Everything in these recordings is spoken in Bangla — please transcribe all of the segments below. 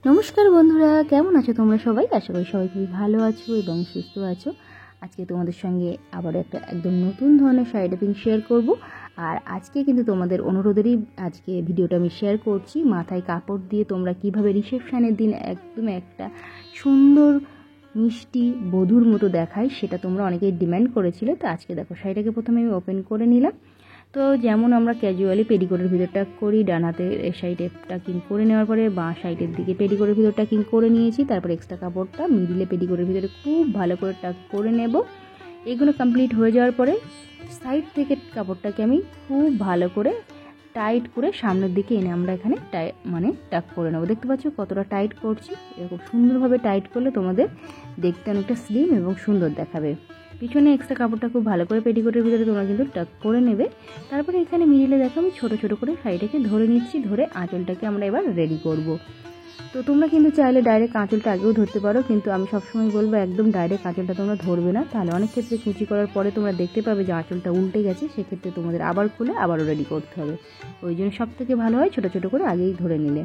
নমস্কার বন্ধুরা, কেমন আছো তোমরা সবাই? আশা করি সবাই খুবই ভালো আছো এবং সুস্থ আছো। আজকে তোমাদের সঙ্গে আবার একটা একদম নতুন ধরনের শাড়ি ড্রেপিং শেয়ার করব। আর আজকে কিন্তু তোমাদের অনুরোধেরই আজকে ভিডিওটা আমি শেয়ার করছি। মাথায় কাপড় দিয়ে তোমরা কিভাবে রিসেপশনের দিন একদম একটা সুন্দর মিষ্টি বধূর মতো দেখায়, সেটা তোমরা অনেকেই ডিমান্ড করেছিলে। তো আজকে দেখো শাড়িটাকে প্রথমে আমি ওপেন করে নিলাম। তো যেমন আমরা ক্যাজুয়ালি পেডিকোটের ভিতরটা করি, ডান হাতে সাইডে টাকিং করে নেওয়ার পরে বাঁ সাইডের দিকে পেডিকোটের ভিতর টাকিং করে নিয়েছি। তারপর এক্সট্রা কাপড়টা মিডিলে পেডিকোটের ভিতরে খুব ভালো করে টাক করে নেব। এগুলো কমপ্লিট হয়ে যাওয়ার পরে সাইড থেকে কাপড়টাকে আমি খুব ভালো করে টাইট করে সামনের দিকে এনে আমরা এখানে টাক করে নেবো। দেখতে পাচ্ছ কতটা টাইট করছি। এরকম সুন্দরভাবে টাইট করলে তোমাদের দেখতে অনেকটা স্লিম এবং সুন্দর দেখাবে। পিছনে এক্সট্রা কাপড়টা খুব ভালো করে পেটিকোটের ভিতরে তোমরা কিন্তু টাক করে নেবে। তারপরে এখানে মিডিলে দেখো আমি ছোটো ছোটো করে শাড়িটাকে ধরে নিচ্ছি। ধরে আঁচলটাকে আমরা এবার রেডি করব। তো তোমরা কিন্তু চাইলে ডাইরেক্ট আঁচলটা আগেও ধরতে পারো, কিন্তু আমি সবসময় বলবো একদম ডাইরেক্ট আঁচলটা তোমরা ধরবে না, তাহলে অনেক ক্ষেত্রে কুচি করার পরে তোমরা দেখতে পাবে যে আঁচলটা উল্টে গেছে। সেক্ষেত্রে তোমাদের আবার খুলে আবারও রেডি করতে হবে। ওই জন্য সব থেকে ভালো হয় ছোটো ছোটো করে আগেই ধরে নিলে।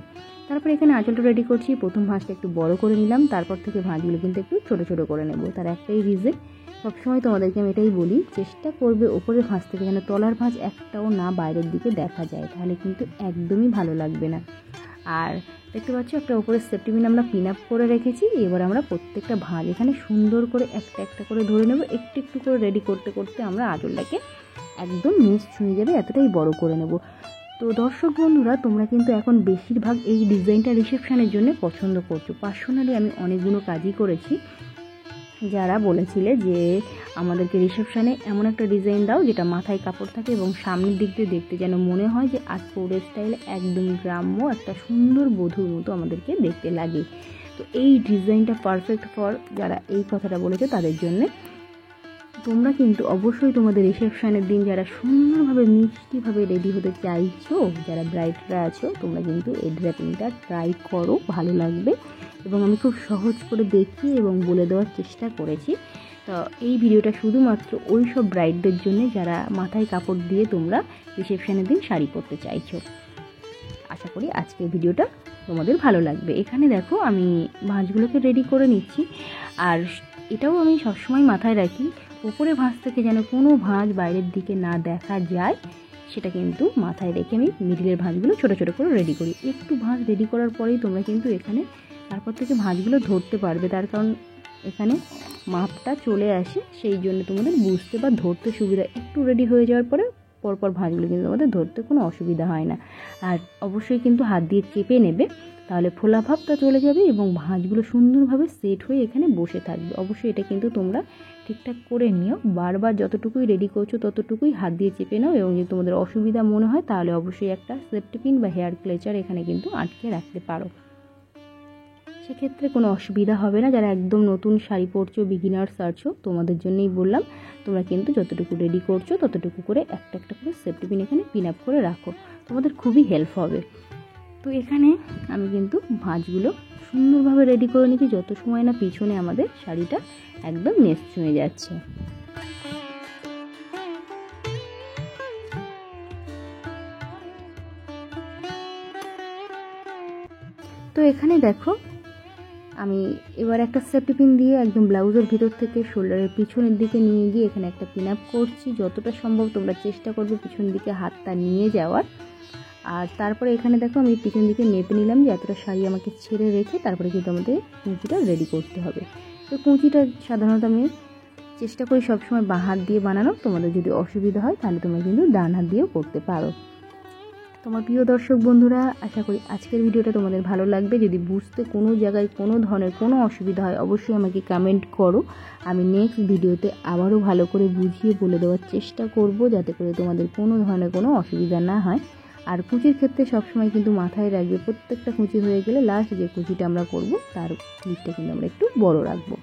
তারপরে এখানে আঁচলটা রেডি করছি। প্রথম ভাঁজটা একটু বড় করে নিলাম, তারপর থেকে ভাঁজগুলো কিন্তু একটু ছোটো ছোটো করে নেব। তার একটাই রিজন, সবসময় তোমাদেরকে আমি এটাই বলি, চেষ্টা করবে ওপরের ভাঁজ থেকে যেন তলার ভাঁজ একটাও না বাইরের দিকে দেখা যায়, তাহলে কিন্তু একদমই ভালো লাগবে না। আর দেখতে পাচ্ছ একটা ওপরের সেফটি পিন আমরা পিন আপ করে রেখেছি। এবার আমরা প্রত্যেকটা ভাঁজ এখানে সুন্দর করে একটা একটা করে ধরে নেব। একটু একটু করে রেডি করতে করতে আমরা আঁচলটাকে একদম নিচ ছুঁয়ে যাবে এতটাই বড় করে নেব। তো দর্শক বন্ধুরা, তোমরা কিন্তু এখন বেশিরভাগ এই ডিজাইনটা রিসেপশনের জন্য পছন্দ করছো। পার্সোনালি আমি অনেকগুলো কাজই করেছি, যারা বলেছিলে যে আমাদেরকে রিসেপশানে এমন একটা ডিজাইন দাও যেটা মাথায় কাপড় থাকে এবং সামনের দিক দিয়ে দেখতে যেন মনে হয় যে আজকৌড়ের স্টাইলে একদম গ্রাম্য একটা সুন্দর বধূর মতো আমাদেরকে দেখতে লাগে। তো এই ডিজাইনটা পারফেক্ট ফর যারা এই কথাটা বলেছে তাদের জন্যে। তোমরা কিন্তু অবশ্যই তোমাদের রিসেপশনের দিন যারা সুন্দরভাবে মিষ্টিভাবে রেডি হতে চাইছো, যারা ব্রাইডরা আছো, তোমরা কিন্তু এই ড্রেপিংটা ট্রাই করো, ভালো লাগবে। এবং আমি খুব সহজ করে দেখিয়ে এবং বলে দেওয়ার চেষ্টা করেছি। তো এই ভিডিওটা শুধুমাত্র ওই সব ব্রাইডদের জন্য যারা মাথায় কাপড় দিয়ে তোমরা রিসেপশনের দিন শাড়ি পরতে চাইছো। আশা করি আজকের ভিডিওটা তোমাদের ভালো লাগবে। এখানে দেখো আমি ভাঁজগুলোকে রেডি করে নিচ্ছি। আর এটাও আমি সবসময় মাথায় রাখি, ওপরে ভাঁজ থেকে যেন কোনো ভাঁজ বাইরের দিকে না দেখা যায়, সেটা কিন্তু মাথায় রেখে আমি মিডিলের ভাঁজগুলো ছোটো ছোটো করে রেডি করি। একটু ভাঁজ রেডি করার পরেই তোমরা কিন্তু এখানে তারপর থেকে ভাঁজগুলো ধরতে পারবে, তার কারণ এখানে মাপটা চলে আসে, সেই জন্য তোমাদের বুঝতে বা ধরতে সুবিধা। একটু রেডি হয়ে যাওয়ার পরে পরপর ভাঁজগুলো কিন্তু তোমাদের ধরতে কোনো অসুবিধা হয় না। আর অবশ্যই কিন্তু হাত দিয়ে চেপে নেবে, তাহলে ফোলা ভাবটা চলে যাবে এবং ভাঁজগুলো সুন্দরভাবে সেট হয়ে এখানে বসে থাকবে। অবশ্যই এটা কিন্তু তোমরা ঠিকঠাক করে নিও। বারবার যতটুকুই রেডি করছো ততটুকুই হাত দিয়ে চেপে নাও, এবং যদি তোমাদের অসুবিধা মনে হয় তাহলে অবশ্যই একটা সেফটি পিন বা হেয়ার ক্লেচার এখানে কিন্তু আটকে রাখতে পারো, সেক্ষেত্রে কোনো অসুবিধা হবে না। যারা একদম নতুন শাড়ি পরছো, বিগিনার্স আছো, তোমাদের জন্যই বললাম, তোমরা কিন্তু যতটুকু রেডি করছো ততটুকু করে একটা একটা করে সেফটি পিন এখানে পিন আপ করে রাখো, তোমাদের খুবই হেল্প হবে। তো এখানে আমি কিন্তু ভাঁজগুলো সুন্দরভাবে রেডি করে নিচ্ছি, যত সময় না পিছনে আমাদের শাড়িটা একদম নেস ছুঁয়ে যাচ্ছে। তো এখানে দেখো আমি এবার একটা সেফটি পিন দিয়ে একদম ব্লাউজের ভিতর থেকে শোল্ডারের পিছনের দিকে নিয়ে গিয়ে এখানে একটা পিন আপ করছি। যতটা সম্ভব তোমরা চেষ্টা করবে পিছন দিকে হাতটা নিয়ে যাওয়ার। আর তারপরে এখানে দেখো আমি পিছন দিকে মেপে নিলাম যে এতটা শাড়ি আমাকে ছেড়ে রেখে তারপরে কিন্তু আমাদের কুঁচিটা রেডি করতে হবে। তো কুঁচিটা সাধারণত আমি চেষ্টা করি সবসময় বাঁ হাত দিয়ে বানানো, তোমাদের যদি অসুবিধা হয় তাহলে তোমরা কিন্তু ডান হাত দিয়েও করতে পারো। তোমার প্রিয় দর্শক বন্ধুরা, আশা করি আজকের ভিডিওটা তোমাদের ভালো লাগবে। যদি বুঝতে কোনো জায়গায় কোনো ধরনের কোনো অসুবিধা হয় অবশ্যই আমাকে কমেন্ট করো। আমি নেক্সট ভিডিওতে আবারও ভালো করে বুঝিয়ে বলে দেওয়ার চেষ্টা করব, যাতে করে তোমাদের কোনো ধরনের কোনো অসুবিধা না হয়। আর কুচির ক্ষেত্রে সবসময় কিন্তু মাথায় রাখবে, প্রত্যেকটা কুচি হয়ে গেলে লাস্ট যে কুচিটা আমরা করব তার ক্লিপটা কিন্তু আমরা একটু বড় রাখবো।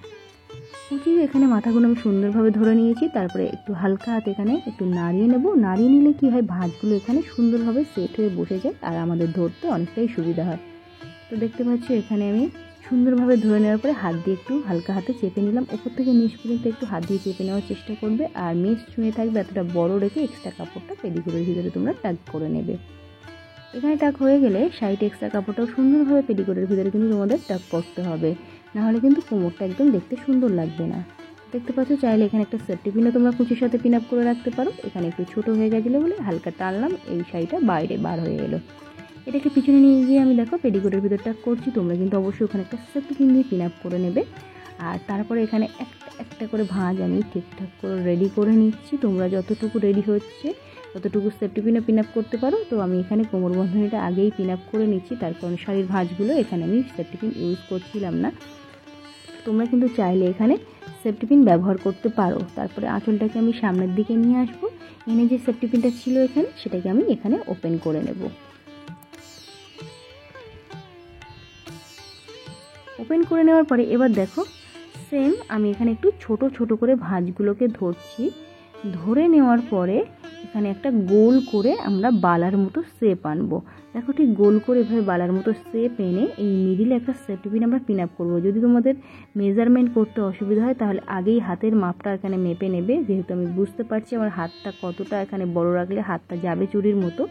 কুচি এখানে মাথাগুলো আমি সুন্দরভাবে ধরে নিয়েছি। তারপরে একটু হালকা হাতে এখানে একটু নাড়িয়ে নেব। নাড়িয়ে নিলে কি হয়, ভাঁজগুলো এখানে সুন্দরভাবে সেট হয়ে বসে যায় আর আমাদের ধরতে অনেকটাই সুবিধা হয়। তো দেখতে পাচ্ছি এখানে আমি সুন্দরভাবে ধরে নেওয়ার পরে হাত দিয়ে একটু হালকা হাতে চেপে নিলাম। ওপর থেকে নিচ পর্যন্ত একটু হাত দিয়ে চেপে নেওয়ার চেষ্টা করবে, আর মেস ছুঁয়ে থাকবে এতটা বড় রেখে এক্সট্রা কাপড়টা পেডিকোটের ভিতরে তোমরা টাক করে নেবে। এখানে টাক হয়ে গেলে সাইডে এক্সট্রা কাপড়টাও সুন্দরভাবে পেটিকোটের ভিতরে কিন্তু তোমাদের টাক করতে হবে, নাহলে কিন্তু কোমরটা একদম দেখতে সুন্দর লাগবে না। দেখতে পাচ্ছ, চাইলে এখানে একটা সেফটি পিনও তোমরা কুচির সাথে পিন আপ করে রাখতে পারো। এখানে একটু ছোট হয়ে গেছিলো বলে হালকা টানলাম, এই শাড়িটা বাইরে বার হয়ে এলো। এটাকে পিছনে নিয়ে গিয়ে আমি দেখো পেটিকোটের ভিতরটা করছি। তোমরা কিন্তু অবশ্যই ওখানে একটা সেফটি পিন দিয়ে পিন আপ করে নেবে। আর তারপরে এখানে একটা করে ভাঁজ আমি ঠিকঠাক করে রেডি করে নিচ্ছি। তোমরা যতটুকু রেডি হচ্ছে ততটুকু সেফটি পিনে পিন আপ করতে পারো। তো আমি এখানে কোমর বন্ধনীটা আগেই পিন আপ করে নিচ্ছি, তার কারণ শাড়ির ভাঁজগুলো এখানে আমি সেফটি পিন ইউজ করছিলাম না। তোমরা কিন্তু চাইলে এখানে সেফটি পিন ব্যবহার করতে পারো। তারপরে আঁচলটাকে আমি সামনের দিকে নিয়ে আসবো, এনে যে সেফটি পিনটা ছিল এখানে সেটাকে আমি এখানে ওপেন করে নেব। ওপেন করে নেওয়ার পরে এবার দেখো সেম আমি এখানে একটু ছোট ছোট করে ভাঁজগুলোকে ধরছি। ধরে নেওয়ার পরে এখানে একটা গোল করে আমরা বালার মতো শেপ আনবো। দেখো ঠিক গোল করে এভাবে বালার মতো শেপ এনে এই মিডিলে একটা সেফটি পিন আমরা পিন আপ করবো। যদি তোমাদের মেজারমেন্ট করতে অসুবিধা হয় তাহলে আগেই হাতের মাপটা এখানে মেপে নেবে, যেহেতু আমি বুঝতে পারছি আমার হাতটা কতটা এখানে বড় রাখলে হাতটা যাবে চুড়ির মতো,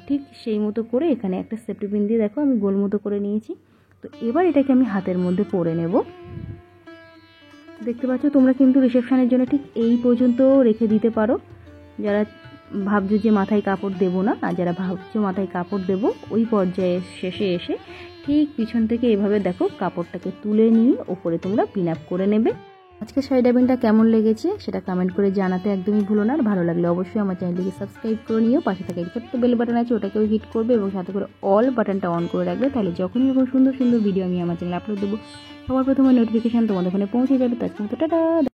ঠিক সেই মতো করে এখানে একটা সেফটি পিন দিয়ে দেখো আমি গোল মতো করে নিয়েছি। তো এবার এটাকে আমি হাতের মধ্যে পরে নেব। দেখতে পাচ্ছ, তোমরা কিন্তু রিসেপশনের জন্য ঠিক এই পর্যন্ত রেখে দিতে পারো, যারা ভাবছো যে মাথায় কাপড় দেবো না, আর যারা ভাবছো মাথায় কাপড় দেবো ওই পর্যায়ে শেষে এসে ঠিক পিছন থেকে এভাবে দেখো কাপড়টাকে তুলে নিয়ে ওপরে তোমরা পিন আপ করে নেবে। আজকে শাড়ি ডাবিংটা কেমন লেগেছে সেটা কমেন্ট করে জানাতে একদমই ভুলো না। আর ভালো লাগলে অবশ্যই আমার চ্যানেলটিকে সাবস্ক্রাইব করে নিও। পাশে থাকা একটা ছোট্ট বেল বাটন আছে, ওটাকেও হিট করবে এবং সাথে করে অল বাটনটা অন করে রাখবে, তাহলে যখনই এরকম সুন্দর সুন্দর ভিডিও আমি আমার চ্যানেলে আপলোড দেবো সবার প্রথমে নোটিফিকেশান তোমাদের ফোনে পৌঁছে যাবে। তার মতো টাটা।